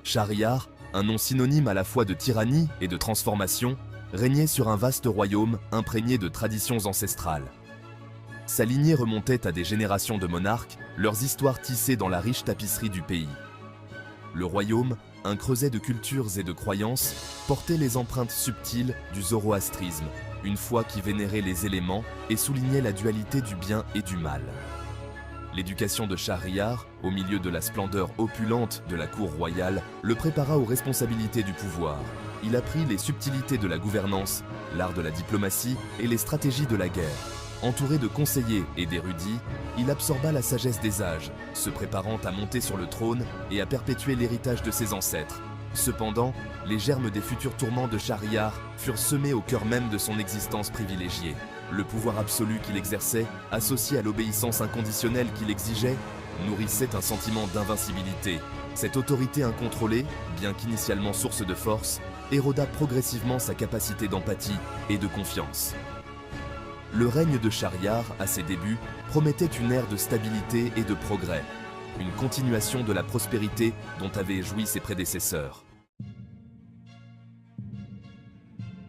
Shahryar, un nom synonyme à la fois de tyrannie et de transformation, régnait sur un vaste royaume imprégné de traditions ancestrales. Sa lignée remontait à des générations de monarques, leurs histoires tissées dans la riche tapisserie du pays. Le royaume, un creuset de cultures et de croyances, portait les empreintes subtiles du zoroastrisme, une foi qui vénérait les éléments et soulignait la dualité du bien et du mal. L'éducation de Shahryar, au milieu de la splendeur opulente de la cour royale, le prépara aux responsabilités du pouvoir. Il apprit les subtilités de la gouvernance, l'art de la diplomatie et les stratégies de la guerre. Entouré de conseillers et d'érudits, il absorba la sagesse des âges, se préparant à monter sur le trône et à perpétuer l'héritage de ses ancêtres. Cependant, les germes des futurs tourments de Shahryar furent semés au cœur même de son existence privilégiée. Le pouvoir absolu qu'il exerçait, associé à l'obéissance inconditionnelle qu'il exigeait, nourrissait un sentiment d'invincibilité. Cette autorité incontrôlée, bien qu'initialement source de force, éroda progressivement sa capacité d'empathie et de confiance. Le règne de Shahryar, à ses débuts, promettait une ère de stabilité et de progrès, une continuation de la prospérité dont avaient joui ses prédécesseurs.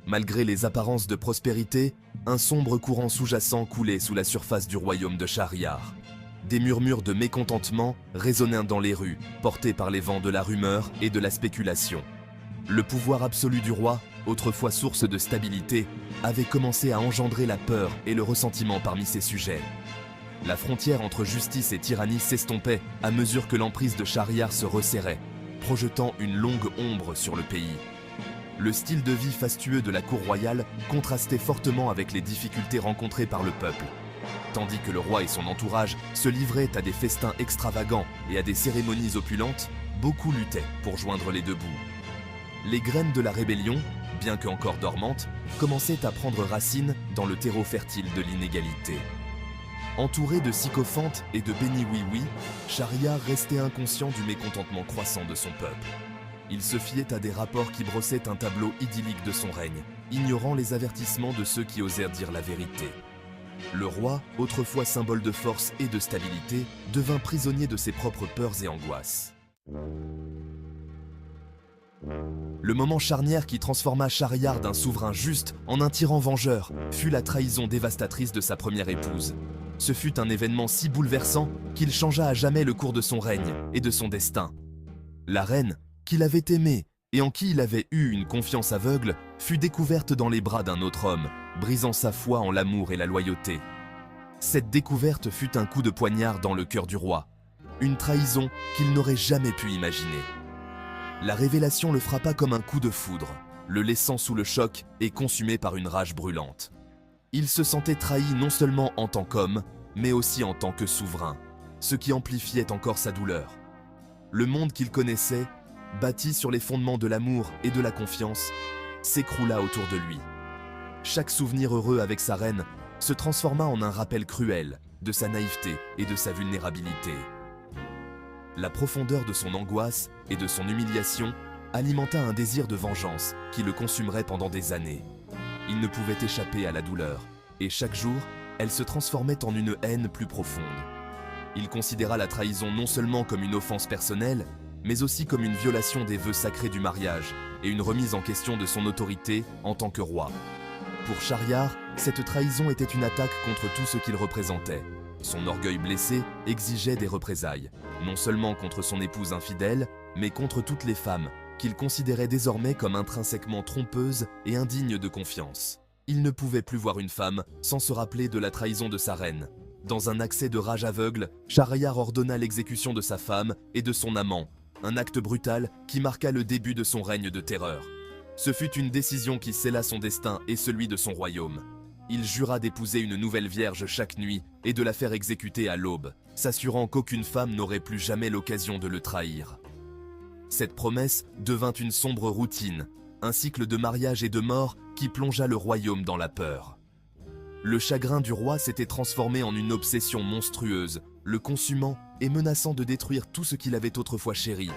Malgré les apparences de prospérité, un sombre courant sous-jacent coulait sous la surface du royaume de Shahryar. Des murmures de mécontentement résonnaient dans les rues, portés par les vents de la rumeur et de la spéculation. Le pouvoir absolu du roi, autrefois source de stabilité, avait commencé à engendrer la peur et le ressentiment parmi ses sujets. La frontière entre justice et tyrannie s'estompait à mesure que l'emprise de Shahryar se resserrait, projetant une longue ombre sur le pays. Le style de vie fastueux de la cour royale contrastait fortement avec les difficultés rencontrées par le peuple. Tandis que le roi et son entourage se livraient à des festins extravagants et à des cérémonies opulentes, beaucoup luttaient pour joindre les deux bouts. Les graines de la rébellion, bien qu'encore dormantes, commençaient à prendre racine dans le terreau fertile de l'inégalité. Entouré de sycophantes et de béni-oui-oui, Shahryar restait inconscient du mécontentement croissant de son peuple. Il se fiait à des rapports qui brossaient un tableau idyllique de son règne, ignorant les avertissements de ceux qui osèrent dire la vérité. Le roi, autrefois symbole de force et de stabilité, devint prisonnier de ses propres peurs et angoisses. Le moment charnière qui transforma Shahryar d'un souverain juste en un tyran vengeur fut la trahison dévastatrice de sa première épouse. Ce fut un événement si bouleversant qu'il changea à jamais le cours de son règne et de son destin. La reine, qu'il avait aimée et en qui il avait eu une confiance aveugle, fut découverte dans les bras d'un autre homme, brisant sa foi en l'amour et la loyauté. Cette découverte fut un coup de poignard dans le cœur du roi, une trahison qu'il n'aurait jamais pu imaginer. La révélation le frappa comme un coup de foudre, le laissant sous le choc et consumé par une rage brûlante. Il se sentait trahi non seulement en tant qu'homme, mais aussi en tant que souverain, ce qui amplifiait encore sa douleur. Le monde qu'il connaissait, bâti sur les fondements de l'amour et de la confiance, s'écroula autour de lui. Chaque souvenir heureux avec sa reine se transforma en un rappel cruel de sa naïveté et de sa vulnérabilité. La profondeur de son angoisse et de son humiliation alimenta un désir de vengeance qui le consumerait pendant des années. Il ne pouvait échapper à la douleur, et chaque jour, elle se transformait en une haine plus profonde. Il considéra la trahison non seulement comme une offense personnelle, mais aussi comme une violation des vœux sacrés du mariage et une remise en question de son autorité en tant que roi. Pour Shahryar, cette trahison était une attaque contre tout ce qu'il représentait. Son orgueil blessé exigeait des représailles, non seulement contre son épouse infidèle, mais contre toutes les femmes, qu'il considérait désormais comme intrinsèquement trompeuses et indignes de confiance. Il ne pouvait plus voir une femme sans se rappeler de la trahison de sa reine. Dans un accès de rage aveugle, Shahryar ordonna l'exécution de sa femme et de son amant, un acte brutal qui marqua le début de son règne de terreur. Ce fut une décision qui scella son destin et celui de son royaume. Il jura d'épouser une nouvelle vierge chaque nuit et de la faire exécuter à l'aube, s'assurant qu'aucune femme n'aurait plus jamais l'occasion de le trahir. Cette promesse devint une sombre routine, un cycle de mariage et de mort qui plongea le royaume dans la peur. Le chagrin du roi s'était transformé en une obsession monstrueuse, le consumant et menaçant de détruire tout ce qu'il avait autrefois chéri.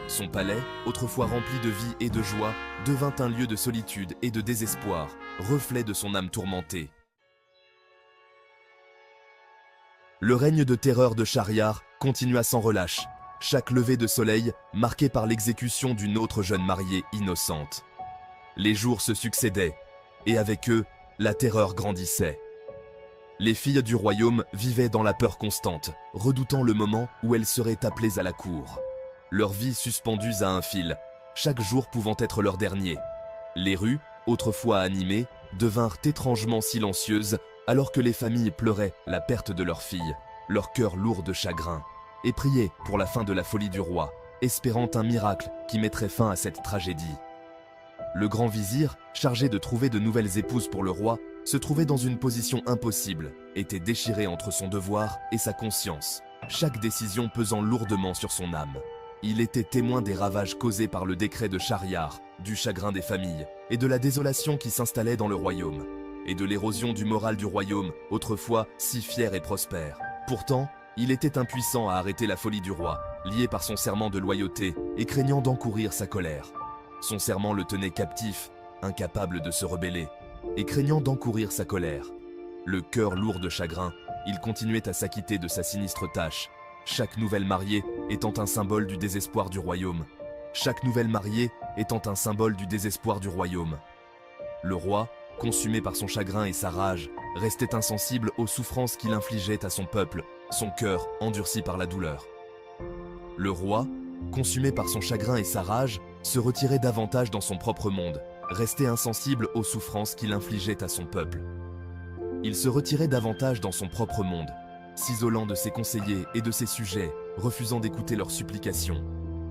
Son palais, autrefois rempli de vie et de joie, devint un lieu de solitude et de désespoir, reflet de son âme tourmentée. Le règne de terreur de Shahryar continua sans relâche, chaque lever de soleil marqué par l'exécution d'une autre jeune mariée innocente. Les jours se succédaient, et avec eux, la terreur grandissait. Les filles du royaume vivaient dans la peur constante, redoutant le moment où elles seraient appelées à la cour. Leur vie suspendues à un fil, chaque jour pouvant être leur dernier. Les rues, autrefois animées, devinrent étrangement silencieuses alors que les familles pleuraient la perte de leurs filles, leur cœur lourd de chagrin, et priaient pour la fin de la folie du roi, espérant un miracle qui mettrait fin à cette tragédie. Le grand vizir, chargé de trouver de nouvelles épouses pour le roi, se trouvait dans une position impossible, était déchiré entre son devoir et sa conscience, chaque décision pesant lourdement sur son âme. Il était témoin des ravages causés par le décret de Shahryar, du chagrin des familles, et de la désolation qui s'installait dans le royaume, et de l'érosion du moral du royaume, autrefois si fier et prospère. Pourtant, il était impuissant à arrêter la folie du roi, lié par son serment de loyauté et craignant d'encourir sa colère. Son serment le tenait captif, incapable de se rebeller, et craignant d'encourir sa colère. Le cœur lourd de chagrin, il continuait à s'acquitter de sa sinistre tâche, chaque nouvelle mariée étant un symbole du désespoir du royaume. Chaque nouvelle mariée étant un symbole du désespoir du royaume. Le roi, consumé par son chagrin et sa rage, restait insensible aux souffrances qu'il infligeait à son peuple, son cœur endurci par la douleur. Le roi, consumé par son chagrin et sa rage, se retirait davantage dans son propre monde, restait insensible aux souffrances qu'il infligeait à son peuple. Il se retirait davantage dans son propre monde, s'isolant de ses conseillers et de ses sujets, refusant d'écouter leurs supplications,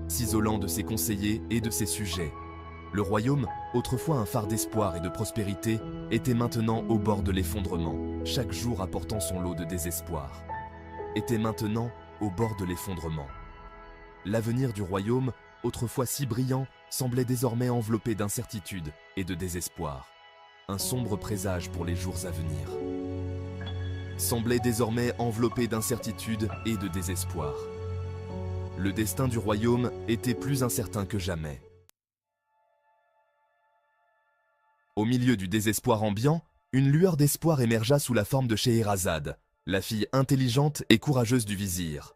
s'isolant de ses conseillers et de ses sujets. Le royaume, autrefois un phare d'espoir et de prospérité, était maintenant au bord de l'effondrement, chaque jour apportant son lot de désespoir. Était maintenant au bord de l'effondrement. L'avenir du royaume, autrefois si brillant, semblait désormais enveloppé d'incertitude et de désespoir. Un sombre présage pour les jours à venir. Semblait désormais enveloppé d'incertitude et de désespoir. Le destin du royaume était plus incertain que jamais. Au milieu du désespoir ambiant, une lueur d'espoir émergea sous la forme de Scheherazade, la fille intelligente et courageuse du vizir.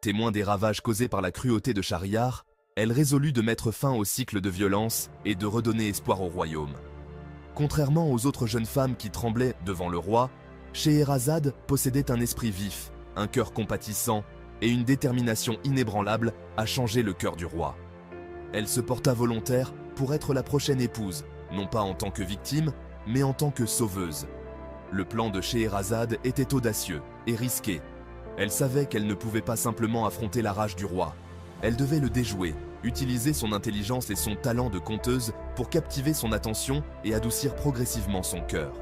Témoin des ravages causés par la cruauté de Shahryar, elle résolut de mettre fin au cycle de violence et de redonner espoir au royaume. Contrairement aux autres jeunes femmes qui tremblaient devant le roi, Scheherazade possédait un esprit vif, un cœur compatissant et une détermination inébranlable à changer le cœur du roi. Elle se porta volontaire pour être la prochaine épouse, non pas en tant que victime, mais en tant que sauveuse. Le plan de Scheherazade était audacieux et risqué. Elle savait qu'elle ne pouvait pas simplement affronter la rage du roi. Elle devait le déjouer, utiliser son intelligence et son talent de conteuse pour captiver son attention et adoucir progressivement son cœur.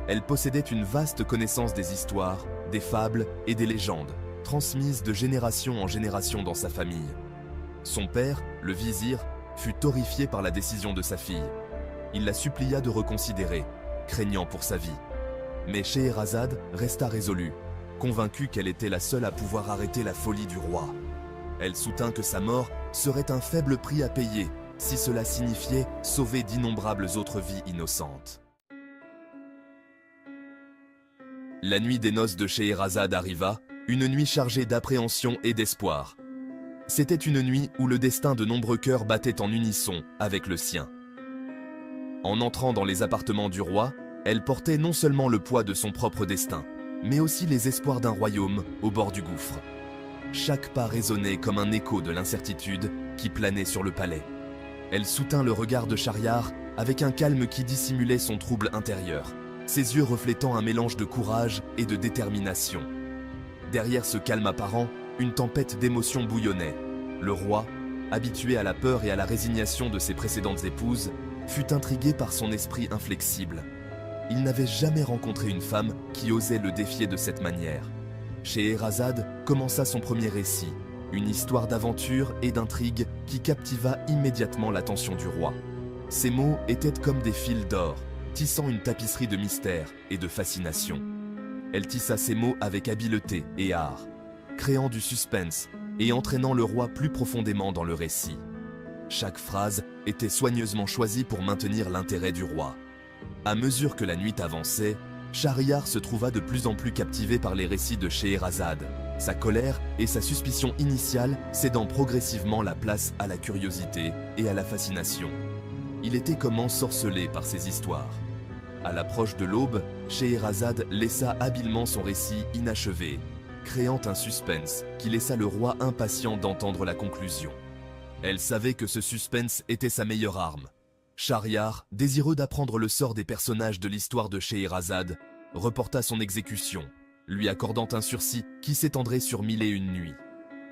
Elle possédait une vaste connaissance des histoires, des fables et des légendes, transmises de génération en génération dans sa famille. Son père, le vizir, fut horrifié par la décision de sa fille. Il la supplia de reconsidérer, craignant pour sa vie. Mais Scheherazade resta résolue, convaincue qu'elle était la seule à pouvoir arrêter la folie du roi. Elle soutint que sa mort serait un faible prix à payer, si cela signifiait sauver d'innombrables autres vies innocentes. La nuit des noces de Scheherazade arriva, une nuit chargée d'appréhension et d'espoir. C'était une nuit où le destin de nombreux cœurs battait en unisson avec le sien. En entrant dans les appartements du roi, elle portait non seulement le poids de son propre destin, mais aussi les espoirs d'un royaume au bord du gouffre. Chaque pas résonnait comme un écho de l'incertitude qui planait sur le palais. Elle soutint le regard de Shahryar avec un calme qui dissimulait son trouble intérieur, ses yeux reflétant un mélange de courage et de détermination. Derrière ce calme apparent, une tempête d'émotions bouillonnait. Le roi, habitué à la peur et à la résignation de ses précédentes épouses, fut intrigué par son esprit inflexible. Il n'avait jamais rencontré une femme qui osait le défier de cette manière. Scheherazade commença son premier récit, une histoire d'aventure et d'intrigue qui captiva immédiatement l'attention du roi. Ses mots étaient comme des fils d'or, tissant une tapisserie de mystère et de fascination. Elle tissa ses mots avec habileté et art, créant du suspense et entraînant le roi plus profondément dans le récit. Chaque phrase était soigneusement choisie pour maintenir l'intérêt du roi. À mesure que la nuit avançait, Shahryar se trouva de plus en plus captivé par les récits de Scheherazade, sa colère et sa suspicion initiale cédant progressivement la place à la curiosité et à la fascination. Il était comme ensorcelé par ces histoires. À l'approche de l'aube, Scheherazade laissa habilement son récit inachevé, créant un suspense qui laissa le roi impatient d'entendre la conclusion. Elle savait que ce suspense était sa meilleure arme. Schahriar, désireux d'apprendre le sort des personnages de l'histoire de Scheherazade, reporta son exécution, lui accordant un sursis qui s'étendrait sur 1001 nuits.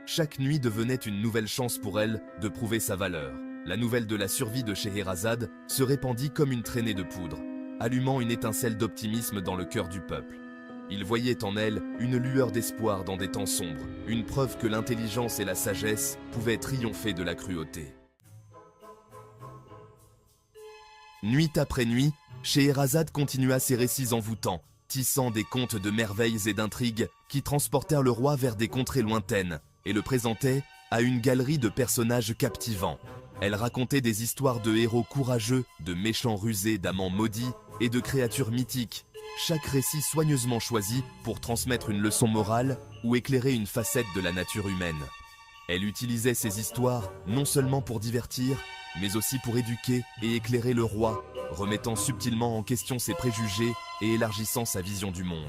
Chaque nuit devenait une nouvelle chance pour elle de prouver sa valeur. La nouvelle de la survie de Scheherazade se répandit comme une traînée de poudre, allumant une étincelle d'optimisme dans le cœur du peuple. Il voyait en elle une lueur d'espoir dans des temps sombres, une preuve que l'intelligence et la sagesse pouvaient triompher de la cruauté. Nuit après nuit, Scheherazade continua ses récits envoûtants, tissant des contes de merveilles et d'intrigues qui transportèrent le roi vers des contrées lointaines et le présentaient à une galerie de personnages captivants. Elle racontait des histoires de héros courageux, de méchants rusés, d'amants maudits et de créatures mythiques, chaque récit soigneusement choisi pour transmettre une leçon morale ou éclairer une facette de la nature humaine. Elle utilisait ces histoires non seulement pour divertir, mais aussi pour éduquer et éclairer le roi, remettant subtilement en question ses préjugés et élargissant sa vision du monde.